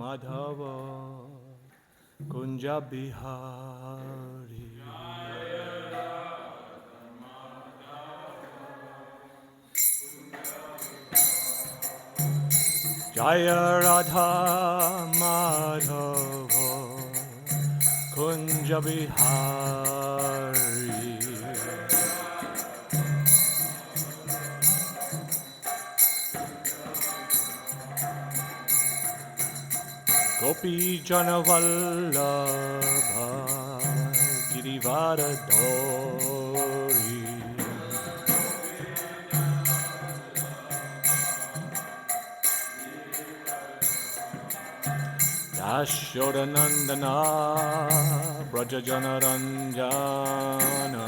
Madhava Kunja Bihari. Jaya Radha Madhava Kunja Bihari. Gopi Jana Vallabha Girivara Dori. Yashodanandana Brajajana Ranjana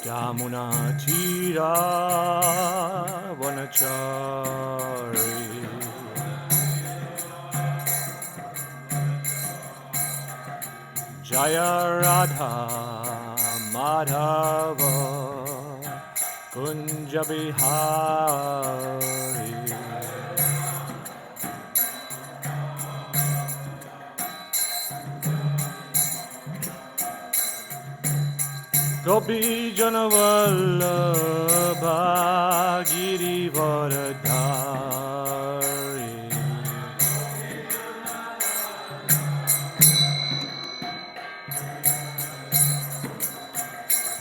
Jamuna Tira Vanachari. Jaya Radha Madhava Kunja Bihari. Gopi Jana Vallabha Girivardhari.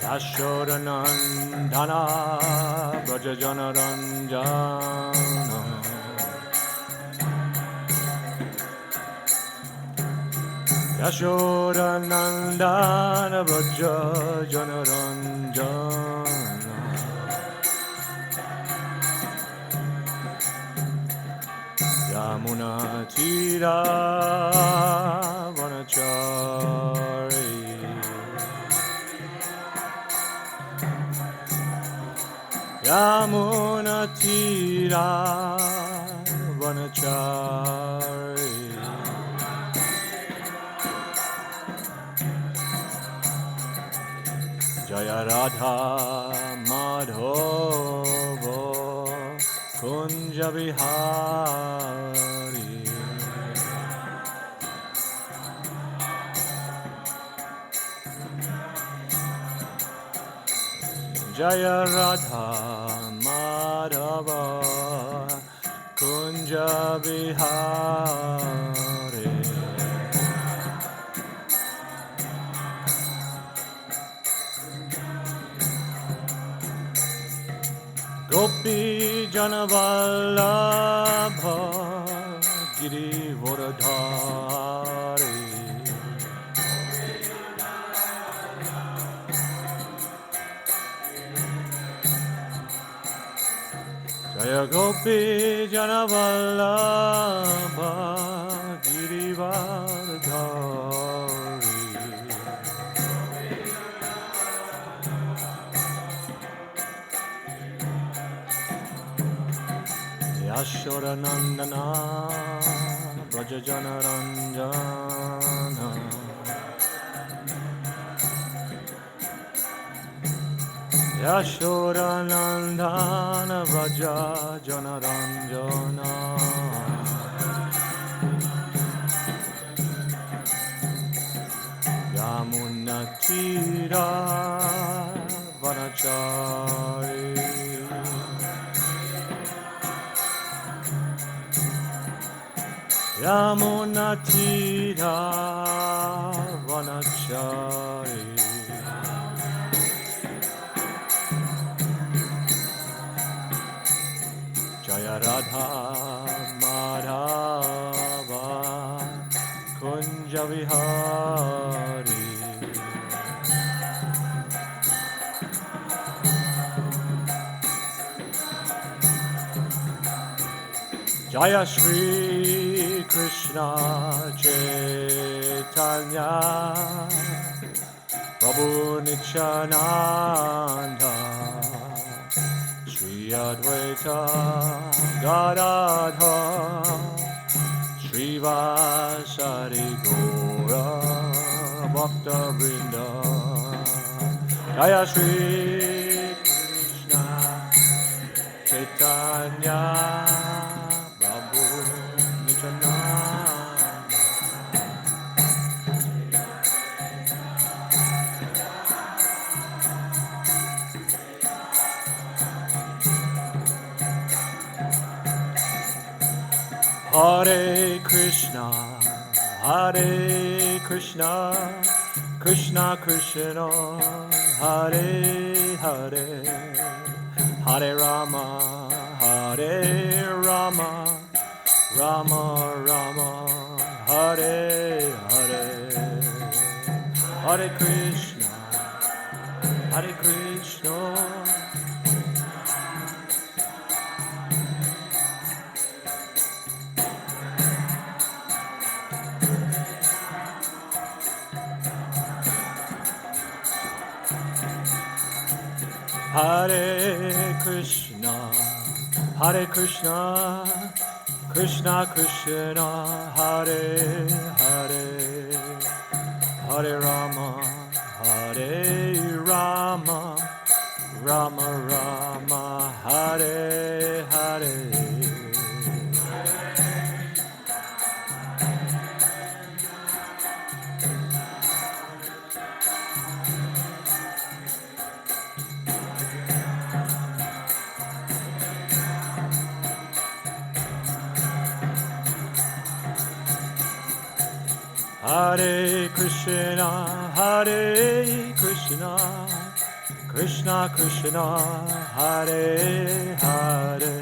Yashodanandana Brajajana Ranjana Yashodanandana Brajajana Ranjana Yamuna Tira Vanachari. Yamuna Tira Vanachari. Jaya Radha Madhava Kunja Bihari. Jaya Radha Madhava Kunja Bihari. Gopi Jana Vallabha Girivardhari. Jaya Gopi Jana Vallabha Girivardhari. Yashodanandana Brajajana Ranjana Yashodanandana Brajajana Ranjana Yamuna Tira Vanachari. Yamuna Tira Vanachari. Jaya Radha Madhava Kunja Vihari. Jaya Shri Krishna Chaitanya Prabhu Nityananda Shri Advaita Gadadha Shri Vasari Gaura Bhakta Vrinda. Jaya Shri Krishna Chaitanya Prabhu Nityananda Hare Krishna, Hare Krishna, Krishna Krishna, Hare Hare, Hare Rama, Hare Rama, Rama Rama, Hare Hare, Hare Krishna, Hare Krishna. Hare Krishna, Hare Krishna, Krishna Krishna, Hare Hare, Hare Rama, Hare Rama, Rama Rama, Hare Hare. Hare Krishna, Hare Krishna, Krishna Krishna, Hare Hare,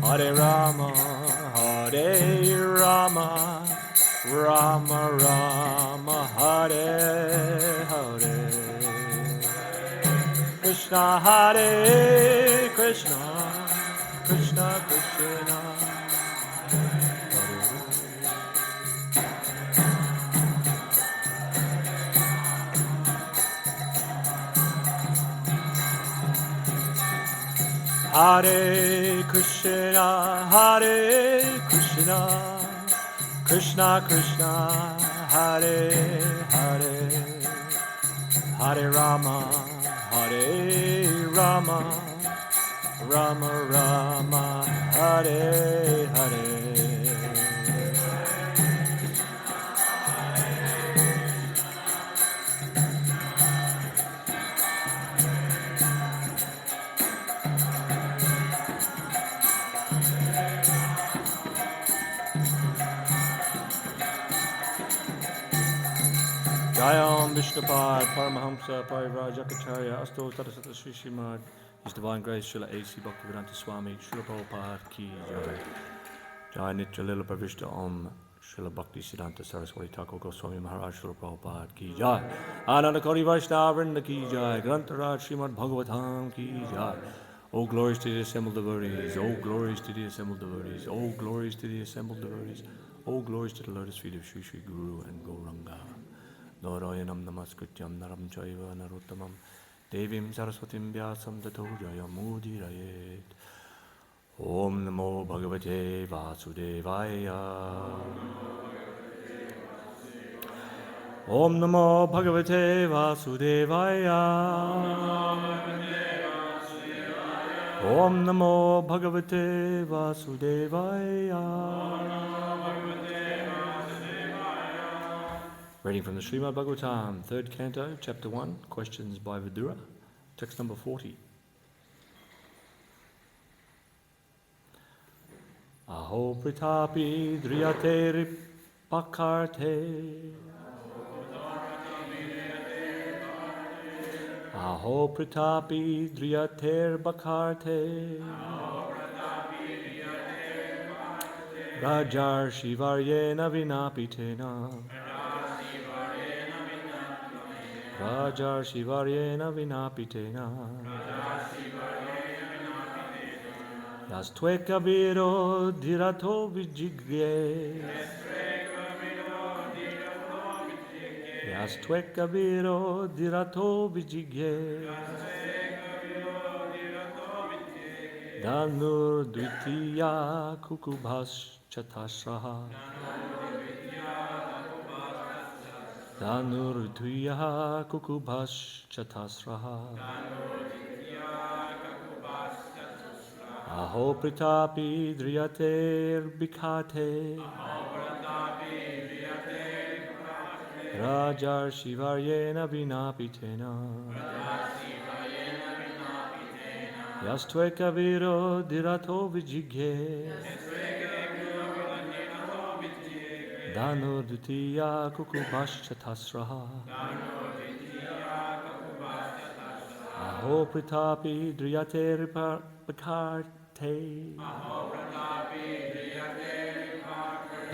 Hare Rama, Hare Rama, Rama Rama, Hare Hare. Krishna, Hare Krishna, Krishna Krishna. Hare Krishna, Hare Krishna, Krishna Krishna, Hare Hare, Hare Rama, Hare Rama, Rama Rama, Hare Hare. Jayam Vishnupad Paramahamsa Parivrajakacarya Asto Tadasata Sri Srimad His Divine Grace Srila A.C. Bhaktivedanta Swami Srila Prabhupada Ki Jai Jai Nitya Lila Pravishta Om Srila Bhakti Siddhanta Saraswati Thakur Goswami Maharaj Srila Prabhupada Ki Jai Ananda Kori Vaishnava Vrinda Ki Jai Grantaraj Srimad Bhagavatam Ki Jai. Oh glories to the assembled devotees, oh glories to the assembled devotees, oh glories to the assembled devotees, oh glories to the lotus feet of Sri Sri Guru and Gauranga. Narayanam namaskrityam naram chaiva narottamam devim saraswatim vyasam tato jayamudhirayet. Om namo bhagavate vasudevaya. Om namo bhagavate vasudevaya. Om namo bhagavate vasudevaya. Reading from the Srimad Bhagavatam, 3rd Canto, Chapter 1, Questions by Vidura, text number 40. Aho pritapi driyate ripakarte. Aho pritapi driyate bakarte. Rajar shivaryena vinapitena. Rajar Shivaryena Vinapitena Yastveka Viro Dirato Vijigye Yastveka Viro Dirato Vijigye Danur Dvitiya Kukubhas Chatasraha Danurdhuya Kukubhas Chatasraha Aho pritapi driyater bikate Rajar Shivaryena Vinapitena Yastveka Viro Dirato Vijigye Dano Dutiya Kukubashchatasraha Aho Pritapi Driyater Bikate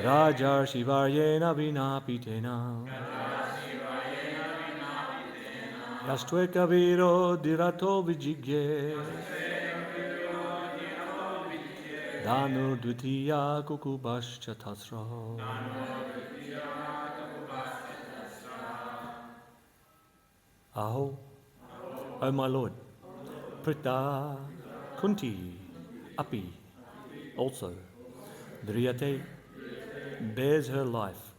Rajar Shivaryena Vinapitena Yastveka Viro Dirato Vijigye Danu Dvitiya Kukubashchatasra. Aho, O my Lord, Prita, Kunti, Api, also, Driyate, bears her life,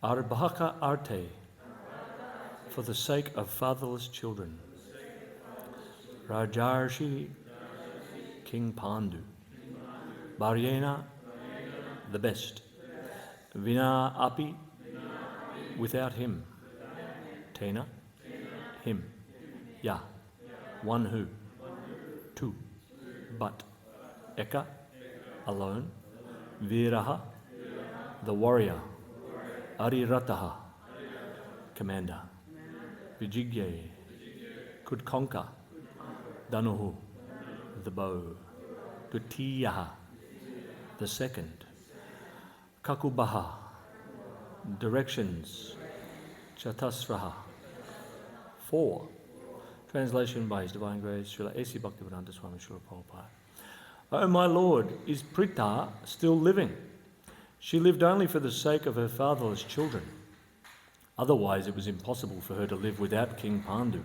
Arbhaka Arte, for the sake of fatherless children, Rajarshi, King Pandu, Baryena, the best, Vina Api, without him, Tena, him, Ya, one who, two, but, Eka, alone, Viraha, the warrior, Arirataha, commander, Vijigye, could conquer, Danuhu, the bow, Dutiyaha, the second, Kakubaha, directions, Chatasraha, four. Translation by His Divine Grace, Srila A.C. Bhaktivedanta Swami Srila Prabhupada. Oh my Lord, is Prita still living? She lived only for the sake of her fatherless children. Otherwise it was impossible for her to live without King Pandu,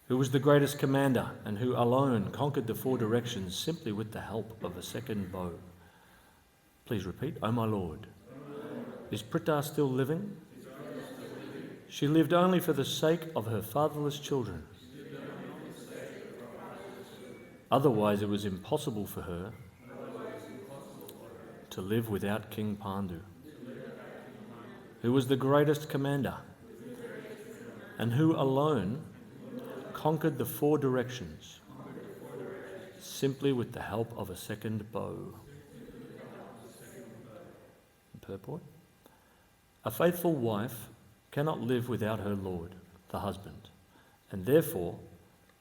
who was the greatest commander and who alone conquered the four directions simply with the help of a second bow. Please repeat, O my Lord, is Prita still living? She lived only for the sake of her fatherless children. Otherwise it was impossible for her to live without King Pandu, who was the greatest commander and who alone conquered the four directions simply with the help of a second bow. Purport: a faithful wife cannot live without her lord, the husband, and therefore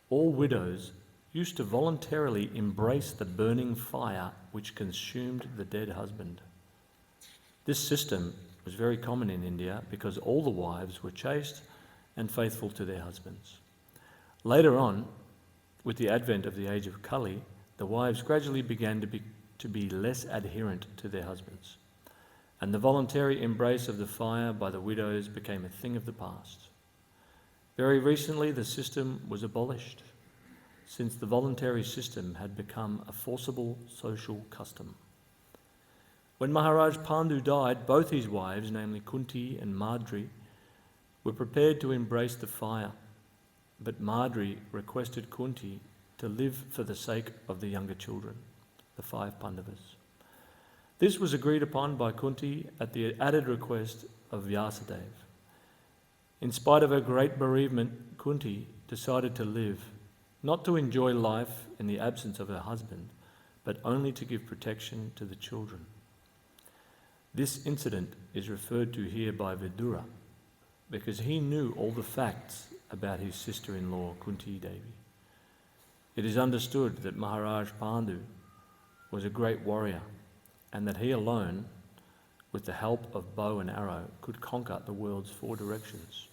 all widows used to voluntarily embrace the burning fire which consumed the dead husband. This system was very common in India because all the wives were chaste and faithful to their husbands. Later on, with the advent of the age of Kali, the wives gradually began to be less adherent to their husbands, and the voluntary embrace of the fire by the widows became a thing of the past. Very recently, the system was abolished, since the voluntary system had become a forcible social custom. When Maharaj Pandu died, both his wives, namely Kunti and Madri, were prepared to embrace the fire, but Madri requested Kunti to live for the sake of the younger children, the 5 Pandavas. This was agreed upon by Kunti at the added request of Vyasadeva. In spite of her great bereavement, Kunti decided to live, not to enjoy life in the absence of her husband, but only to give protection to the children. This incident is referred to here by Vidura, because he knew all the facts about his sister-in-law Kunti Devi. It is understood that Maharaj Pandu was a great warrior, and that he alone, with the help of bow and arrow, could conquer the world's 4 directions.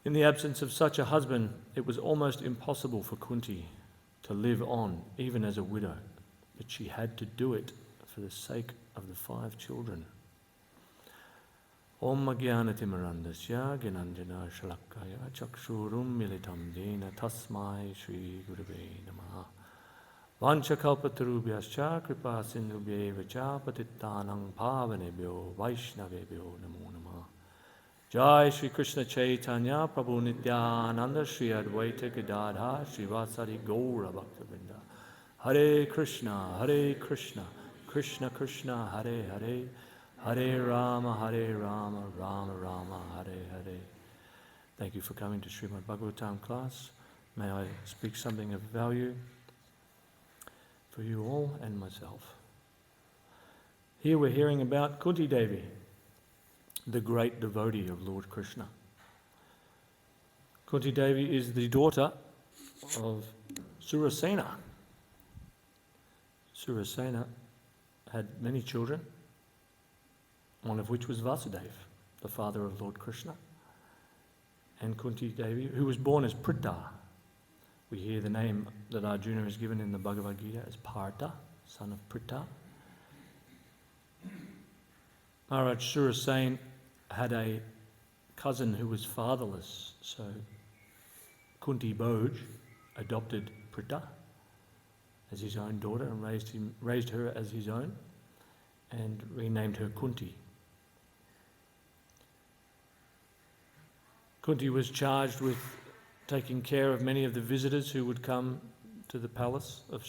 In the absence of such a husband, it was almost impossible for Kunti to live on, even as a widow, but she had to do it for the sake of the 5 children. Om Jnanatimirandasya Gnananjana Shalakaya Chakshurum Militam Jena Tasmai Shri Gurave Namaha Vanchakalpatarubhyascha Kripa Sindhubhyeva Cha Patittanang Pavanebhyo Vaishnavebhyo Namo Namaha Jai Shri Krishna Chaitanya Prabhu Nityananda Shri Advaita Gadadha Shri Vasari Gaura Bhaktivinoda. Hare Krishna, Krishna Krishna, Hare Hare, Hare Rama, Rama Rama, Hare Hare. Thank you for coming to Srimad Bhagavatam class. May I speak something of value for you all and myself. Here we're hearing about Kunti Devi, the great devotee of Lord Krishna. Kunti Devi is the daughter of Surasena. Surasena had many children, one of which was Vasudeva, the father of Lord Krishna. And Kunti Devi, who was born as Pritha. We hear the name that Arjuna is given in the Bhagavad Gita as Partha, son of Pritha. Maharaj Surasena had a cousin who was fatherless, so Kunti Bhoj adopted Pritha as his own daughter and raised her as his own and renamed her Kunti. Kunti was charged with taking care of many of the visitors who would come to the palace of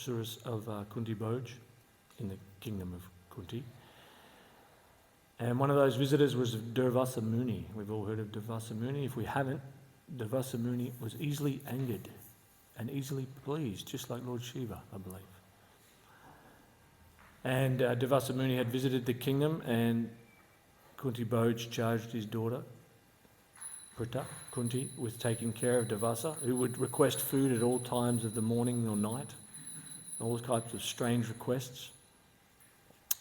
Kunti Bhoj in the kingdom of Kunti. And one of those visitors was Durvasa Muni. We've all heard of Durvasa Muni. If we haven't, Durvasa Muni was easily angered and easily pleased, just like Lord Shiva, I believe. And Durvasa Muni had visited the kingdom, and Kunti Bhoj charged his daughter, Pritha, Kunti, with taking care of Durvasa, who would request food at all times of the morning or night, all types of strange requests.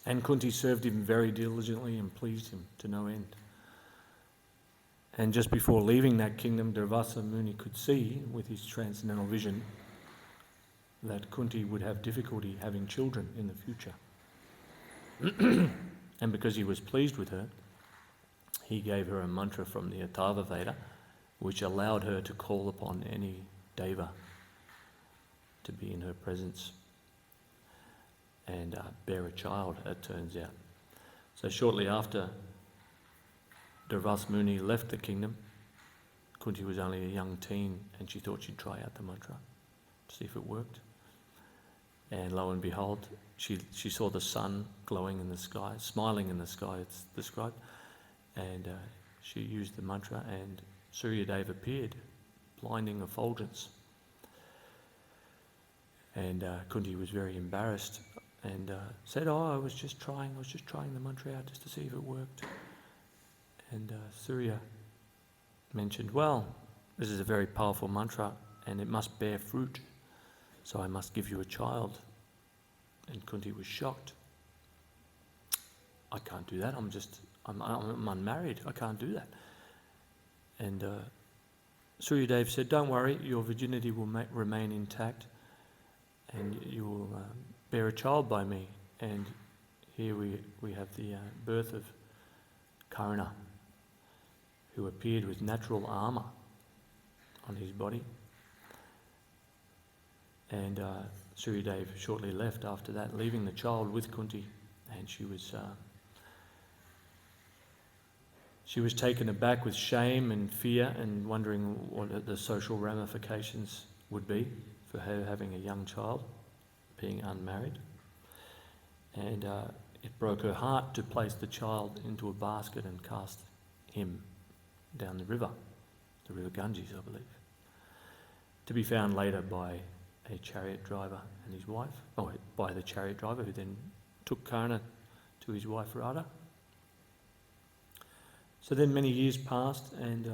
And Kunti served him very diligently and pleased him to no end. And just before leaving that kingdom, Durvasa Muni could see, with his transcendental vision, that Kunti would have difficulty having children in the future. And because he was pleased with her, he gave her a mantra from the Atharva Veda, which allowed her to call upon any deva to be in her presence and bear a child, it turns out. So shortly after Durvasa Muni left the kingdom, Kunti was only a young teen, and she thought she'd try out the mantra to see if it worked. And lo and behold, she saw the sun glowing in the sky, smiling in the sky, it's described. And she used the mantra, and Suryadev appeared, blinding effulgence. And Kunti was very embarrassed and said, I was just trying the mantra out just to see if it worked. And Surya mentioned, well, this is a very powerful mantra and it must bear fruit, so I must give you a child. And Kunti was shocked. I can't do that, I'm unmarried, I can't do that. And Suryadev said, don't worry, your virginity will remain intact and you will bear a child by me. And here we have the birth of Karna, who appeared with natural armour on his body. And Suryadev shortly left after that, leaving the child with Kunti, and she was taken aback with shame and fear and wondering what the social ramifications would be for her having a young child, being unmarried. And it broke her heart to place the child into a basket and cast him down the river Ganges, I believe, to be found later by a chariot driver and his wife, by the chariot driver who then took Karna to his wife Radha. So then many years passed, and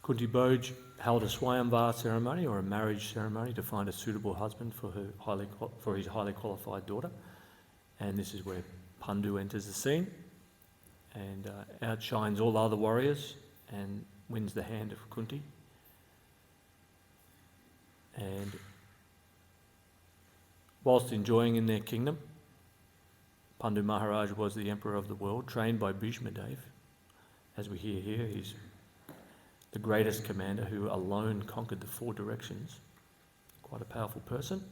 Kunti Bhoj held a Swayamvar ceremony, or a marriage ceremony, to find a suitable husband for his highly qualified daughter. And this is where Pandu enters the scene and outshines all other warriors and wins the hand of Kunti. And whilst enjoying in their kingdom, Pandu Maharaj was the emperor of the world, trained by Bhishma Dev. As we hear here, he's the greatest commander who alone conquered the four directions. Quite a powerful person.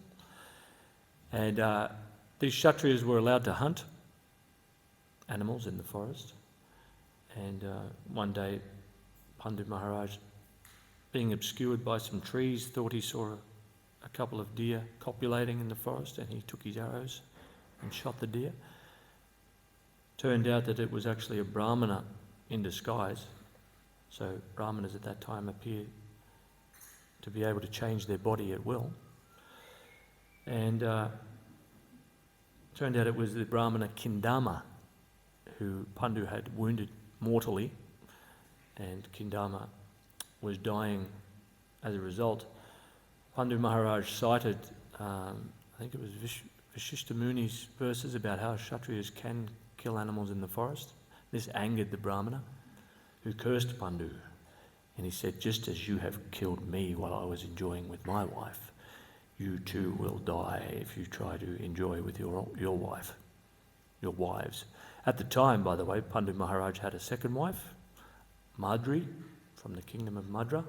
And these Kshatriyas were allowed to hunt animals in the forest. And one day, Pandu Maharaj, being obscured by some trees, thought he saw a couple of deer copulating in the forest, and he took his arrows and shot the deer. Turned out that it was actually a Brahmana in disguise. So Brahmanas at that time appeared to be able to change their body at will. And turned out it was the Brahmana Kindama who Pandu had wounded mortally, and Kindama was dying as a result. Pandu Maharaj cited, I think it was Vashishta Muni's verses about how Kshatriyas can kill animals in the forest. This angered the Brahmana, who cursed Pandu. And he said, just as you have killed me while I was enjoying with my wife, you too will die if you try to enjoy with your wife, your wives. At the time, by the way, Pandu Maharaj had a second wife, Madri, from the kingdom of Madra.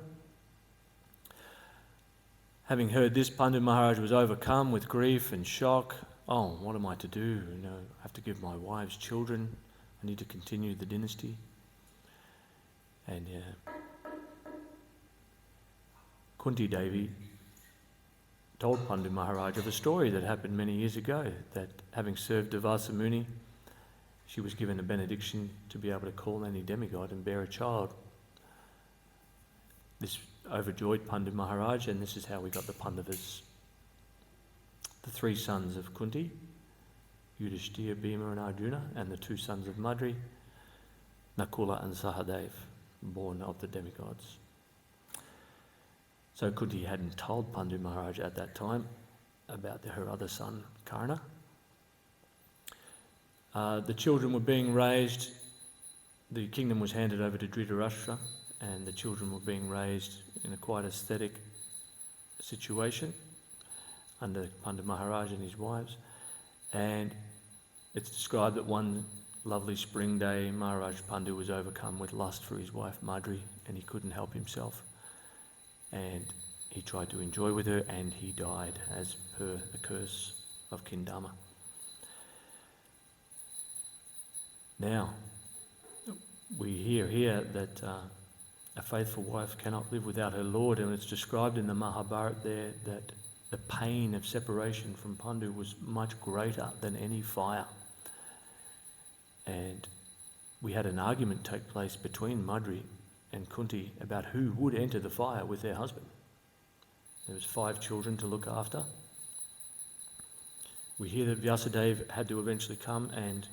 Having heard this, Pandu Maharaj was overcome with grief and shock. Oh, what am I to do? I have to give my wives children. I need to continue the dynasty. And Kunti Devi told Pandu Maharaj of a story that happened many years ago, that having served Dasa Muni, she was given a benediction to be able to call any demigod and bear a child. This overjoyed Pandu Maharaj, and this is how we got the Pandavas. The three sons of Kunti, Yudhishthira, Bhima and Arjuna, and the two sons of Madri, Nakula and Sahadev, born of the demigods. So Kunti hadn't told Pandu Maharaj at that time about her other son, Karna. The children were being raised, the kingdom was handed over to Dhritarashtra, and the children were being raised in a quite aesthetic situation under Pandu Maharaj and his wives. And it's described that one lovely spring day, Maharaj Pandu was overcome with lust for his wife Madri, and he couldn't help himself. And he tried to enjoy with her, and he died as per the curse of Kindama. Now, we hear here that a faithful wife cannot live without her Lord, and it's described in the Mahabharata there that the pain of separation from Pandu was much greater than any fire. And we had an argument take place between Madri and Kunti about who would enter the fire with their husband. There was 5 children to look after. We hear that Vyasadeva had to eventually come and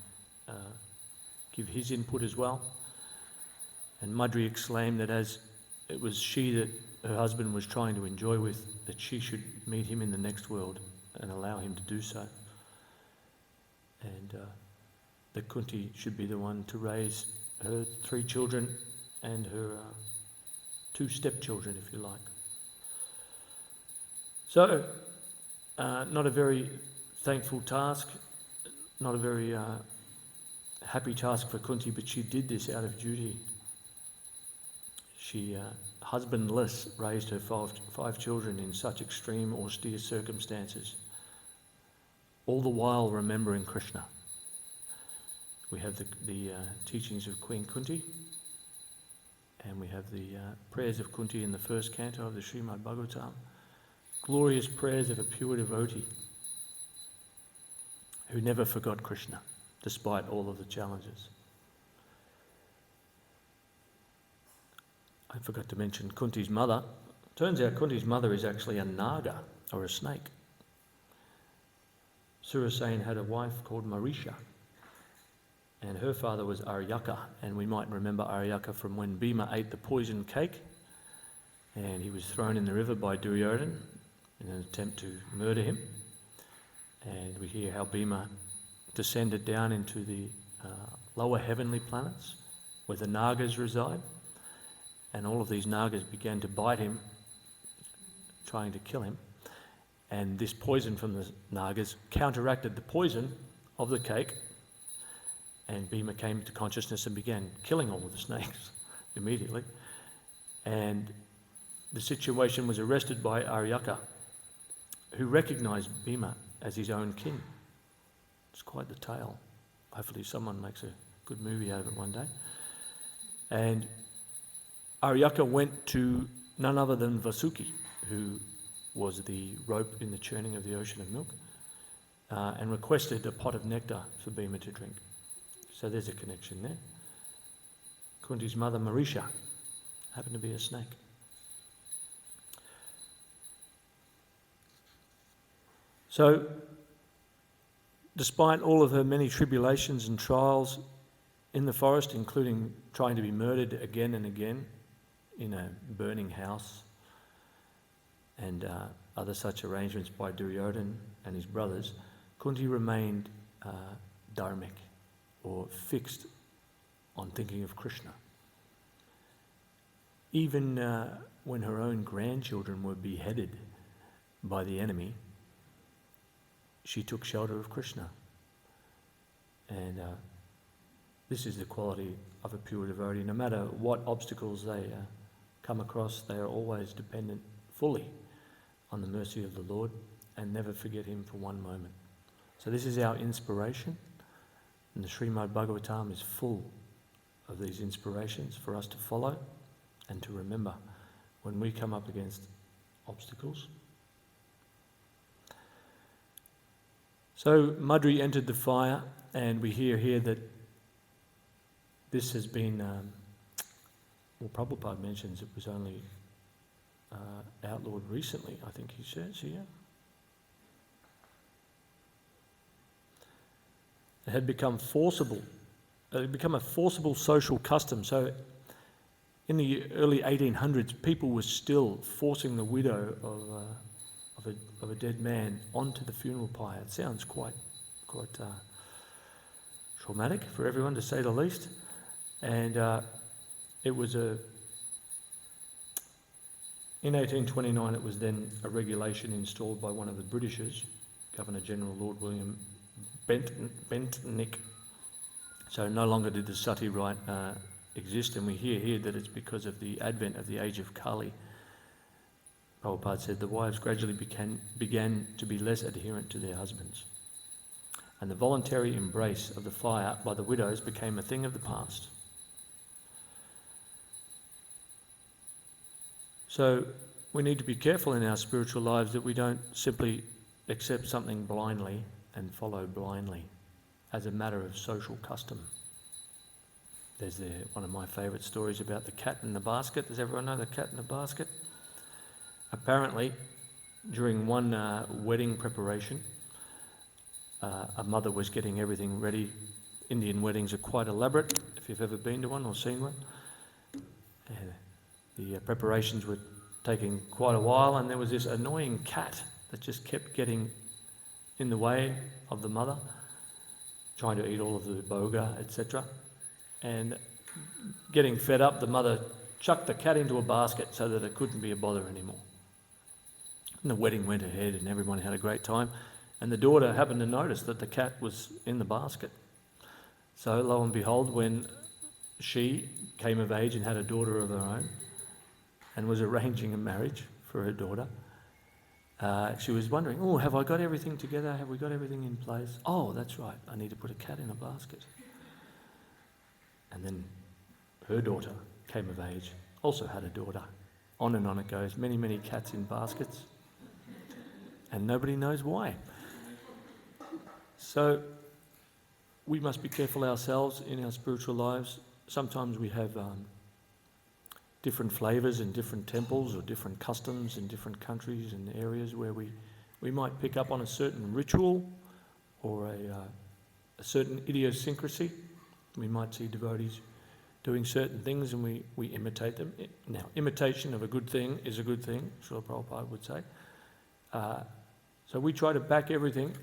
give his input as well. And Madri exclaimed that as it was she that her husband was trying to enjoy with, that she should meet him in the next world and allow him to do so. And that Kunti should be the one to raise her 3 children and her 2 stepchildren, if you like. So, not a very thankful task, not a very happy task for Kunti, but she did this out of duty. She, husbandless, raised her 5 children in such extreme, austere circumstances, all the while remembering Krishna. We have the teachings of Queen Kunti, and we have the prayers of Kunti in the first canto of the Srimad Bhagavatam. Glorious prayers of a pure devotee who never forgot Krishna, despite all of the challenges. I forgot to mention Kunti's mother. Turns out Kunti's mother is actually a naga, or a snake. Surasen had a wife called Marisha, and her father was Aryaka, and we might remember Aryaka from when Bhima ate the poison cake, and he was thrown in the river by Duryodhana in an attempt to murder him. And we hear how Bhima descended down into the lower heavenly planets, where the Nagas reside, and all of these Nagas began to bite him, trying to kill him. And this poison from the Nagas counteracted the poison of the cake, and Bhima came to consciousness and began killing all of the snakes immediately. And the situation was arrested by Aryaka, who recognized Bhima as his own kin. It's quite the tale. hopefully someone makes a good movie out of it one day. And Aryaka went to none other than Vasuki, who was the rope in the churning of the ocean of milk, and requested a pot of nectar for Bhima to drink. So there's a connection there. Kunti's mother, Marisha, happened to be a snake. So, despite all of her many tribulations and trials in the forest, including trying to be murdered again and again in a burning house, and other such arrangements by Duryodhana and his brothers, Kunti remained dharmic, or fixed on thinking of Krishna. Even when her own grandchildren were beheaded by the enemy, she took shelter of Krishna. And this is the quality of a pure devotee. No matter what obstacles they come across, they are always dependent fully on the mercy of the Lord and never forget him for one moment. So this is our inspiration, and the Srimad Bhagavatam is full of these inspirations for us to follow and to remember when we come up against obstacles. So Madri entered the fire, and we hear here that this has been, Prabhupada mentions it was only outlawed recently, I think he says here. It had become forcible. It had become a forcible social custom. So in the early 1800s, people were still forcing the widow of a dead man onto the funeral pyre. It sounds quite traumatic for everyone, to say the least. And it was in 1829, it was then a regulation installed by one of the Britishers, Governor General Lord William Bentinck. So no longer did the sati rite exist, and we hear here that it's because of the advent of the age of Kali. Prabhupada said the wives gradually began to be less adherent to their husbands, and the voluntary embrace of the fire by the widows became a thing of the past. So we need to be careful in our spiritual lives that we don't simply accept something blindly and follow blindly as a matter of social custom. There's one of my favourite stories about the cat in the basket. Does everyone know the cat in the basket? Apparently, during one wedding preparation, a mother was getting everything ready. Indian weddings are quite elaborate, if you've ever been to one or seen one. The preparations were taking quite a while, and there was this annoying cat that just kept getting in the way of the mother, trying to eat all of the boga, etc. And getting fed up, the mother chucked the cat into a basket so that it couldn't be a bother anymore. And the wedding went ahead and everyone had a great time. And the daughter happened to notice that the cat was in the basket. So lo and behold, when she came of age and had a daughter of her own and was arranging a marriage for her daughter, she was wondering, oh, have I got everything together? Have we got everything in place? Oh, that's right, I need to put a cat in a basket. And then her daughter came of age, also had a daughter. On and on it goes, many, many cats in baskets. And nobody knows why. So we must be careful ourselves in our spiritual lives. Sometimes we have different flavours in different temples or different customs in different countries and areas where we might pick up on a certain ritual or a certain idiosyncrasy. We might see devotees doing certain things and we imitate them. Now, imitation of a good thing is a good thing, Srila Prabhupada would say. So we try to back everything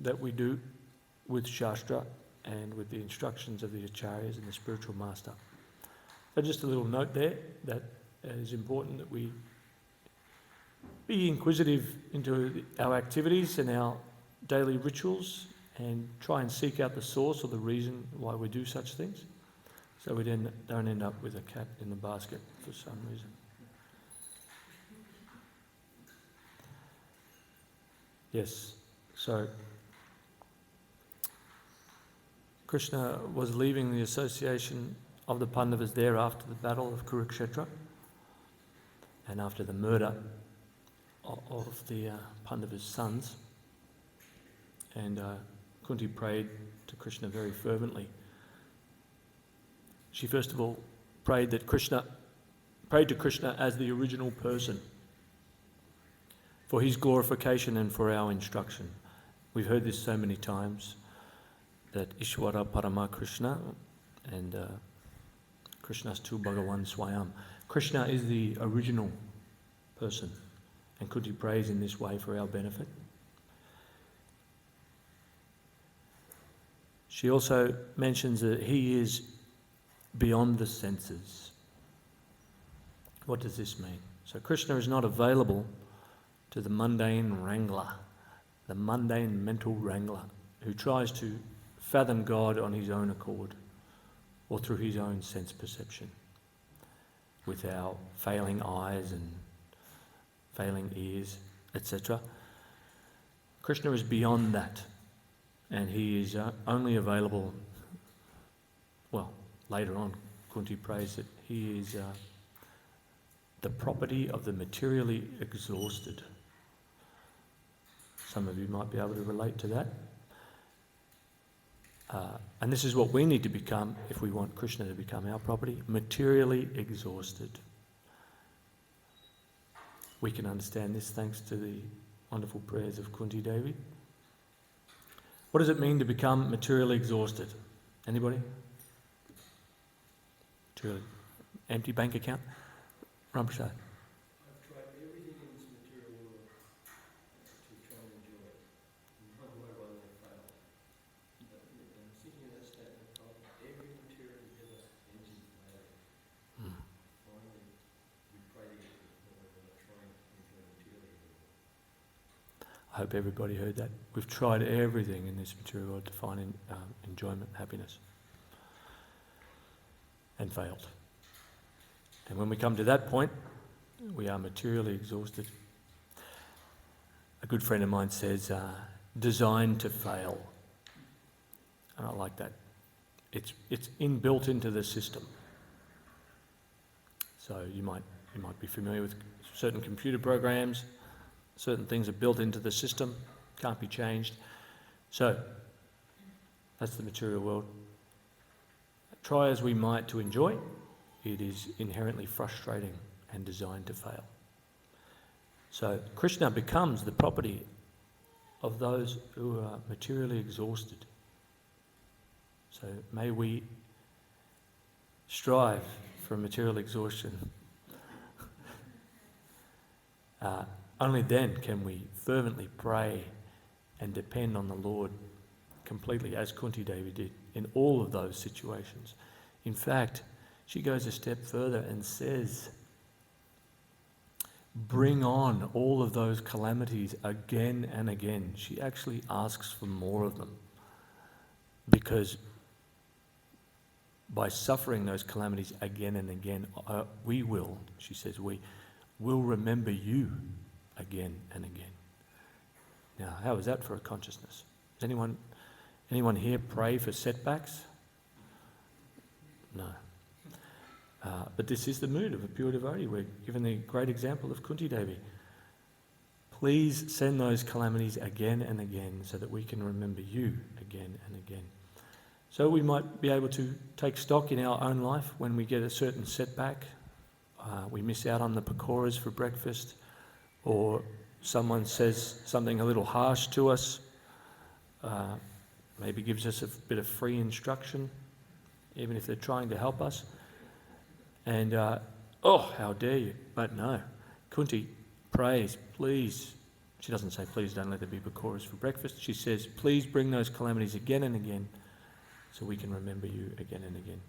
that we do with Shastra and with the instructions of the Acharyas and the spiritual master. So just a little note there that it is important that we be inquisitive into our activities and our daily rituals and try and seek out the source or the reason why we do such things, so we then don't end up with a cat in the basket for some reason. Yes, so Krishna was leaving the association of the Pandavas there after the battle of Kurukshetra and after the murder of the Pandavas' sons. And Kunti prayed to Krishna very fervently. She first of all prayed to Krishna as the original person for his glorification and for our instruction. We've heard this so many times, that Ishwara Parama Krishna and Krishnastu Bhagavan Swayam. Krishna is the original person, and Kunti prays in this way for our benefit. She also mentions that he is beyond the senses. What does this mean? So Krishna is not available to the mundane wrangler, the mundane mental wrangler who tries to fathom God on his own accord or through his own sense perception with our failing eyes and failing ears, etc. Krishna is beyond that, and he is only available, well, later on Kunti prays that he is the property of the materially exhausted. Some of you might be able to relate to that. And this is what we need to become if we want Krishna to become our property, materially exhausted. We can understand this thanks to the wonderful prayers of Kunti Devi. What does it mean to become materially exhausted? Anybody? Materially empty bank account? Ramprasad. I've tried everything in this material world to try and enjoy it. One way or another, I failed. I'm thinking of that statement, every material has given us engine failure. Finally, we pray to get to the point where we're not trying to enjoy material anymore. I hope everybody heard that. We've tried everything in this material world to find enjoyment, happiness, and failed. And when we come to that point, we are materially exhausted. A good friend of mine says, designed to fail. And I like that. It's inbuilt into the system. So you might be familiar with certain computer programs. Certain things are built into the system, can't be changed. So that's the material world. Try as we might to enjoy, it is inherently frustrating and designed to fail. So Krishna becomes the property of those who are materially exhausted. So may we strive for material exhaustion. Only then can we fervently pray and depend on the Lord completely, as Kunti Devi did in all of those situations. In fact, she goes a step further and says, bring on all of those calamities again and again. She actually asks for more of them, because by suffering those calamities again and again, we will, she says, we will remember you again and again. Now, how is that for a consciousness? Does anyone here pray for setbacks? No. But this is the mood of a pure devotee. We're given the great example of Kunti Devi. Please send those calamities again and again so that we can remember you again and again. So we might be able to take stock in our own life when we get a certain setback. We miss out on the pakoras for breakfast, or someone says something a little harsh to us, maybe gives us a bit of free instruction, even if they're trying to help us. And, how dare you? But no, Kunti prays, please. She doesn't say, please don't let there be pakoras for breakfast. She says, please bring those calamities again and again so we can remember you again and again.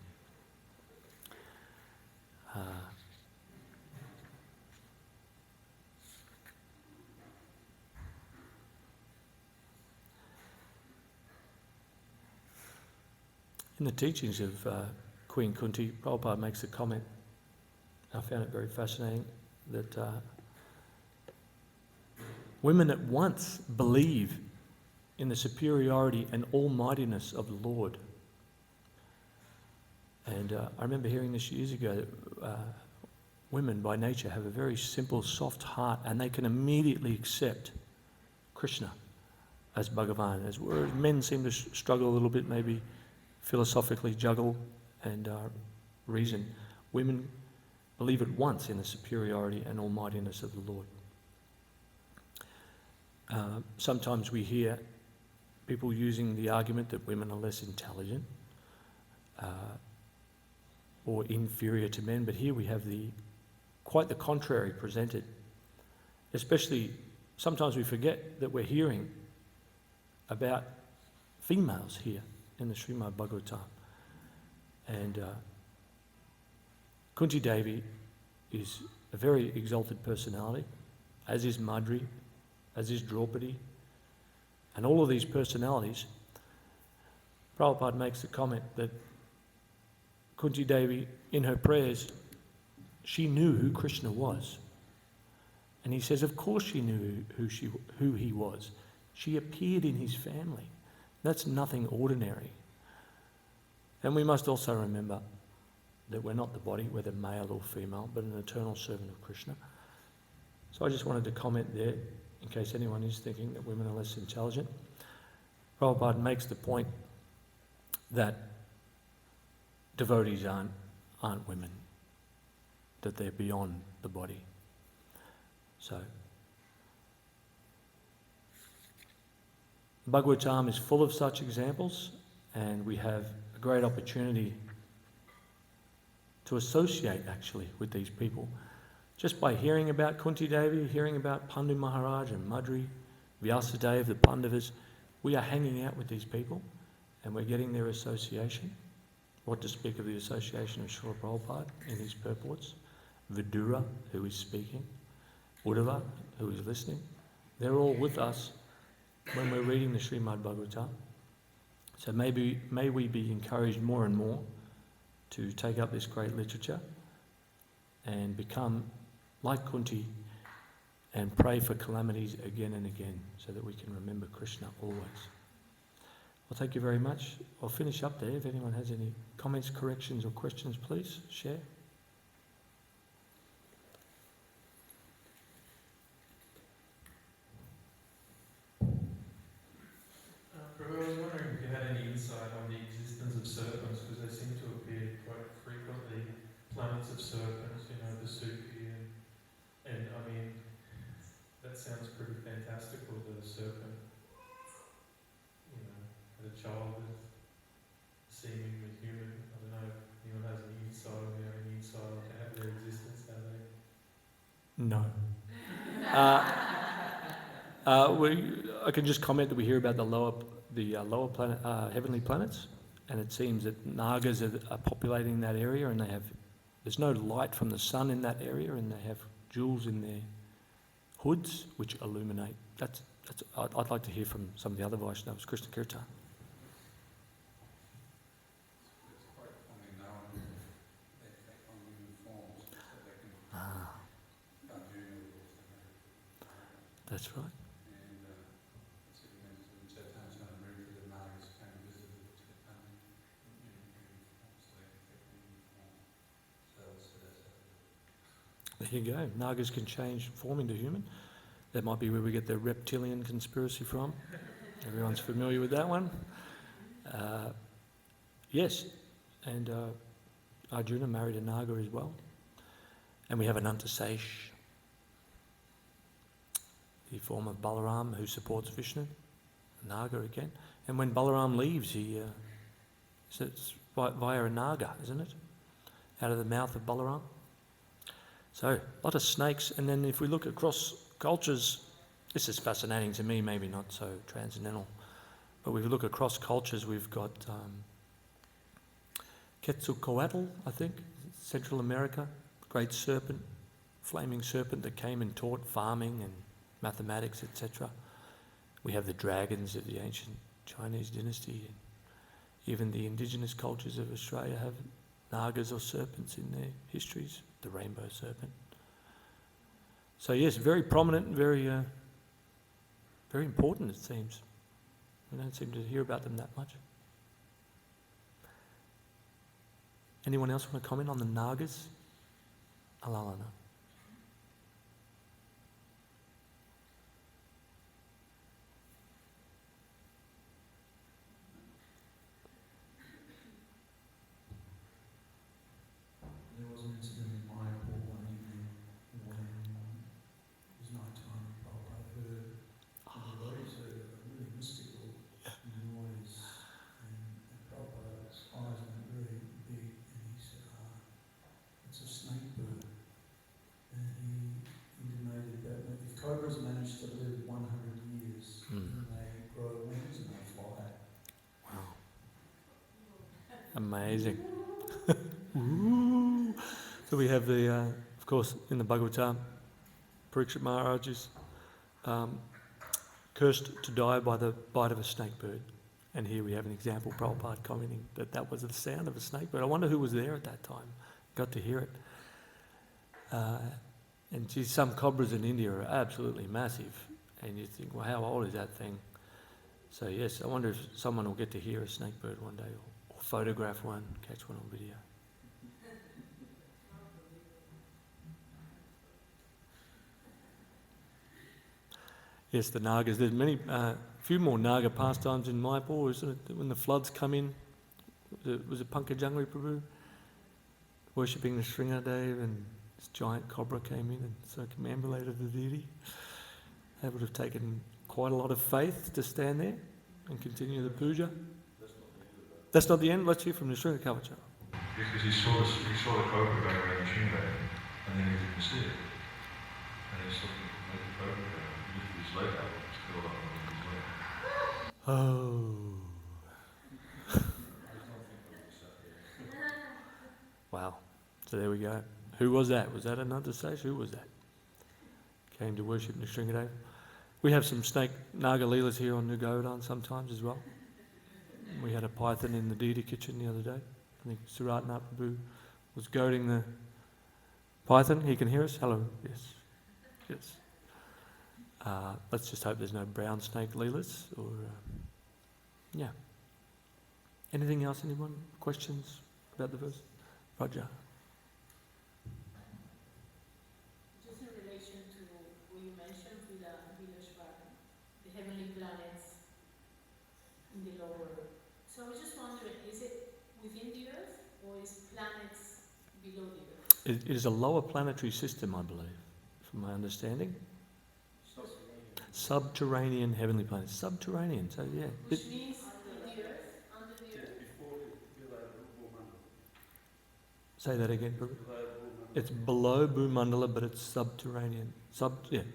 In the teachings of Queen Kunti, Prabhupada makes a comment, I found it very fascinating, that women at once believe in the superiority and almightiness of the Lord, And I remember hearing this years ago. Women by nature have a very simple, soft heart, and they can immediately accept Krishna as Bhagavan. As men seem to struggle a little bit, maybe philosophically juggle and reason. Women believe at once in the superiority and almightiness of the Lord. Sometimes we hear people using the argument that women are less intelligent or inferior to men, but here we have quite the contrary presented. Especially, sometimes we forget that we're hearing about females here in the Srimad Bhagavatam. And Kunti Devi is a very exalted personality, as is Madri, as is Draupadi, and all of these personalities. Prabhupada makes the comment that Kunti Devi, in her prayers, she knew who Krishna was. And he says, of course she knew who he was. She appeared in his family. That's nothing ordinary. And we must also remember that we're not the body, whether male or female, but an eternal servant of Krishna. So I just wanted to comment there, in case anyone is thinking that women are less intelligent. Prabhupada makes the point that devotees aren't women, that they're beyond the body. So, Bhagavatam is full of such examples, and we have a great opportunity to associate actually with these people. Just by hearing about Kunti Devi, hearing about Pandu Maharaj and Madri, Vyasadeva, the Pandavas, we are hanging out with these people and we're getting their association. What to speak of the association of Srila Prabhupada in his purports, Vidura, who is speaking, Uddhava, who is listening. They're all with us when we're reading the Srimad Bhagavatam. So may we be encouraged more and more to take up this great literature and become like Kunti and pray for calamities again and again so that we can remember Krishna always. Well, thank you very much. I'll finish up there. If anyone has any comments, corrections or questions, please share. Prabhu, I was wondering if you had any insight on the existence of serpents, because they seem to appear quite frequently, planets of serpents, the Sufi, and I mean, that sounds pretty fantastical, that a serpent, had a child with seemingly human. I don't know if anyone has any insight, or we have any insight into their existence, how they... No. I can just comment that we hear about the lower planet, heavenly planets, and it seems that Nagas are populating that area, and there's no light from the sun in that area, and they have jewels in their hoods which illuminate. I'd like to hear from some of the other Vaishnavas. Krishna Kirtan. It's quite funny now they take on human forms so they can Arjuna was the very That's right. and it's in Chaitanya Charitamrita, the Nagas came and visited Chaitanya in human form, so they can take on human form. So that's how they do it. There you go. Nagas can change form into human. That might be where we get the reptilian conspiracy from. Everyone's familiar with that one. Yes, and Arjuna married a Naga as well. And we have Anantasesh, the form of Balaram who supports Vishnu, Naga again. And when Balaram leaves, it's via a Naga, isn't it? Out of the mouth of Balaram. So, a lot of snakes. And then if we look across cultures, this is fascinating to me, maybe not so transcendental, but if we look across cultures, we've got Quetzalcoatl, I think, Central America, great serpent, flaming serpent that came and taught farming and mathematics, etc. We have the dragons of the ancient Chinese dynasty, and even the indigenous cultures of Australia have Nagas or serpents in their histories, the rainbow serpent. So yes, very prominent and very important, it seems. We don't seem to hear about them that much. Anyone else want to comment on the Nagas? Alalana. There was an incident in Mayapur one evening when it was night time. Prabhupada heard the devotees heard a really mystical noise, and Prabhupada's eyes went very big, and he said, it's a snake bird. And he intimated that if cobras manage to live 100 years, then they grow wings and they fly. Wow. Amazing. Ooh. So we have the, of course, in the Bhagavatam, Parikshit Maharaj is cursed to die by the bite of a snake bird. And here we have an example, Prabhupada commenting that that was the sound of a snake bird. I wonder who was there at that time, got to hear it. And geez, some cobras in India are absolutely massive. And you think, well, how old is that thing? So yes, I wonder if someone will get to hear a snake bird one day, or photograph one, catch one on video. Yes, the Nagas. There's many, few more Naga pastimes in Mayapur, isn't it? When the floods come in, was it Pankajangri Prabhu worshipping the Sringadev, and this giant cobra came in and circumambulated the deity. That would have taken quite a lot of faith to stand there and continue the puja. That's not the end. Let's hear from the Sringa Kavacha. Because he saw the cobra going around the Shingrave, and then he didn't see it. And he sort of made the cobra go. He lifted his leg up, it's curled up on his leg. Oh. Wow. So there we go. Who was that? Was that another sage? Who was that? Came to worship Nrsingadev. We have some snake Naga Leelas here on New Govardhana sometimes as well. We had a python in the deity kitchen the other day. I think Suratnath Prabhu was goading the python. He can hear us? Hello. Yes. Yes. Let's just hope there's no brown snake Leelas. Or, yeah. Anything else? Anyone? Questions about the verse? Roger. Just in relation to what you mentioned with the Vilashvara, the heavenly planets in the lower. So I was just wondering, is it within the Earth or is planets below the Earth? It is a lower planetary system, I believe, from my understanding. Subterranean heavenly planets. Subterranean, so yeah. Which means in the Earth, under the Earth? Say that again, Prabhu. It's below Bhumandala, but it's subterranean. Yeah. There's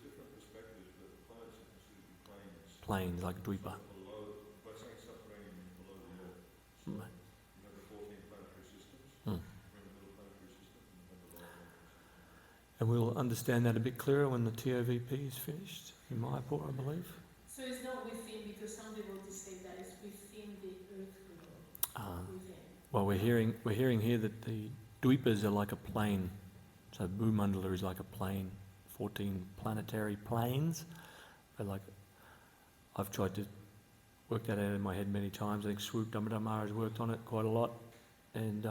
different perspectives, but the planets are considered planes. Plains, like Dvipa. Below, by saying subterranean means below the Earth. So Right. you have the 14 planetary systems, Mm. you're in the middle planetary system, and you have the lower planetary system. And we'll understand that a bit clearer when the TOVP is finished in Mayapur, I believe. So it's not within, because some devotees say that it's within the Earth below. Within. Well, we're hearing here that the Dvipas are like a plane. So Bhumandala is like a plane, 14 planetary planes. But like, I've tried to work that out in my head many times. I think Swoop Damodar Maharaj has worked on it quite a lot. And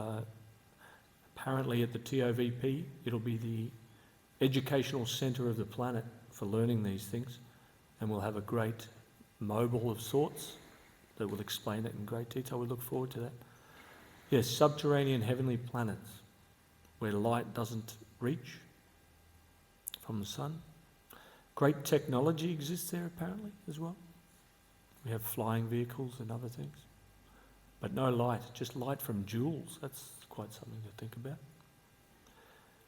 apparently at the TOVP, it'll be the educational centre of the planet for learning these things. And we'll have a great mobile of sorts that will explain it in great detail. We look forward to that. Yes, subterranean heavenly planets where light doesn't reach from the sun. Great technology exists there apparently as well. We have flying vehicles and other things. But no light, just light from jewels. That's quite something to think about.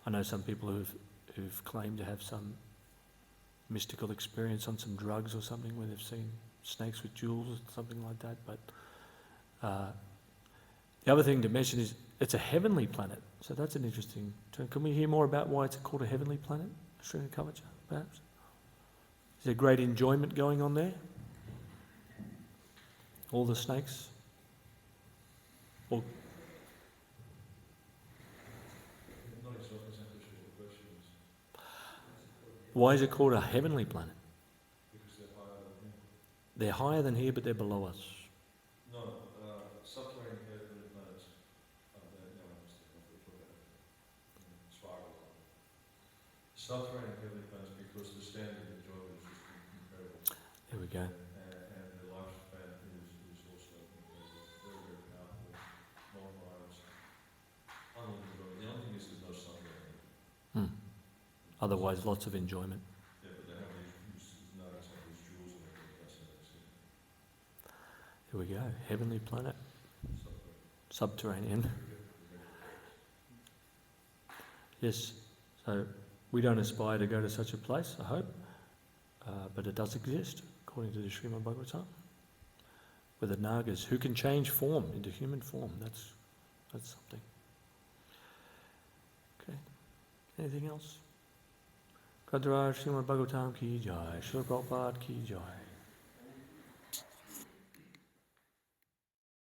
I know some people who've claimed to have some mystical experience on some drugs or something where they've seen snakes with jewels or something like that. But the other thing to mention is it's a heavenly planet. So that's an interesting term. Can we hear more about why it's called a heavenly planet? Sringa Kavacha, perhaps? Is there great enjoyment going on there? All the snakes? Or Not exactly what the question is, why is it called a heavenly planet? because they're higher than here. They're higher than here, but they're below us. No, subterranean heavenly planets Subterranean heavenly planets, because the standard of enjoyment is just incredible. There we go. And the lifespan is also incredible. Very, very powerful, long lives, unlimited enjoyment. The only thing is there's no sun there. Hmm. Otherwise, lots of enjoyment. Yeah, but they have these nuggets, have these jewels in it, that's it. Here we go. Heavenly planet. Subterranean. Yes. So we don't aspire to go to such a place, I hope. But it does exist, according to the Srimad Bhagavatam. With the Nagas, who can change form into human form. That's something. Okay. Anything else? Kadraj Srimad Bhagavatam ki jai. Srila Prabhupada ki jai.